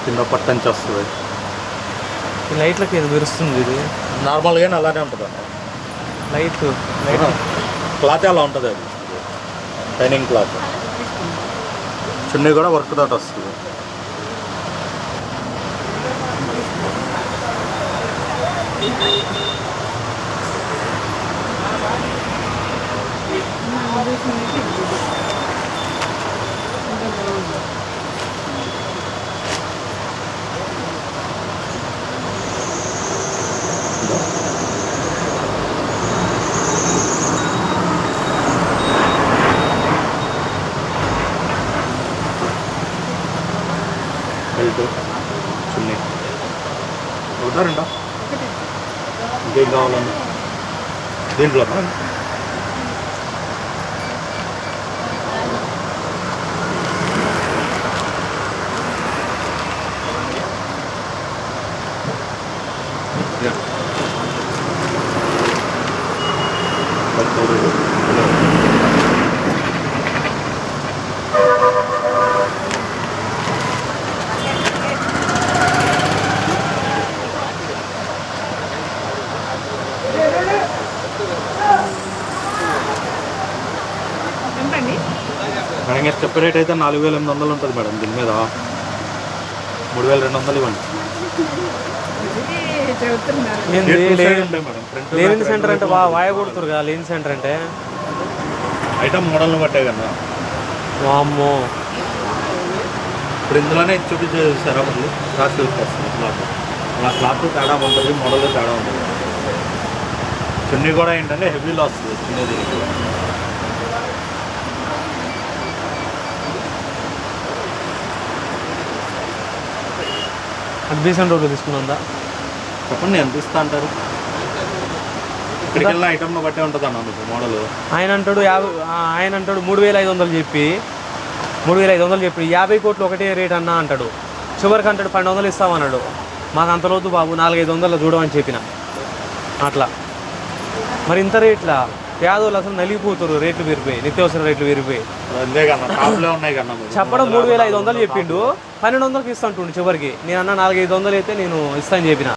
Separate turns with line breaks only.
కింద పట్టంచి వస్తుంది.
ఈ లైట్లకి ఏదో మెరుస్తుంది. ఇది
నార్మల్గానే అలానే ఉంటుంది.
లైట్
క్లాత్ అలా ఉంటుంది. అది షైనింగ్ క్లాత్. చున్నీ కూడా వర్క్ తోటి వస్తుంది. బెల్ట్, చున్నీ అవుతారంట. ఇంకేం కావాలన్నా దీంట్లో మేడం స్టెప్ రేట్ అయితే 4800 ఉంటుంది మేడం. దీని మీద 3200 ఇవ్వండి.
లేని సెంటర్ అంటే వాయ కొడుతురు కదా. లేని సెంటర్ అంటే
ఐటమ్ మోడల్ని బట్టే కన్నా.
వామ్మో,
ఇప్పుడు ఇందులోనే చూపించేసారా మళ్ళీ క్లాత్ వస్తుంది. అలా క్లాత్ తేడా ఉంటుంది, మోడల్ తేడా ఉంటుంది. చున్నీ కూడా ఏంటంటే హెవీలో వస్తుంది. చున్నీ దీనికి
డీసెంట్ రోడ్లు తీసుకున్నా.
చెప్పండి ఎంత ఇస్తా అంటారు? ఇక్కడికి వెళ్ళిన ఐటమ్ను బట్టే ఉంటుంది అన్న మీకు మోడల్.
ఆయన అంటాడు 3500 చెప్పి 3500 చెప్పి 50 కోట్లు ఒకటే రేట్ అన్నా అంటాడు. చివరికి అంటాడు 1200 ఇస్తామన్నాడు. మాకు అంతలోతు బాబు 400-500 చూడమని చెప్పిన. అట్లా మరి ఇంత రేట్లా పేదోళ్ళు అసలు నలిగిపోతారు. రేట్లు పెరిగిపోయి, నిత్యావసర రేట్లు పెరిగిపోయి. చెప్పడం 3500 చెప్పిండు, 1200కి ఇస్తా అంటుండు. చివరికి నేను అన్న 400-500 అయితే నేను ఇస్తాను చెప్పిన.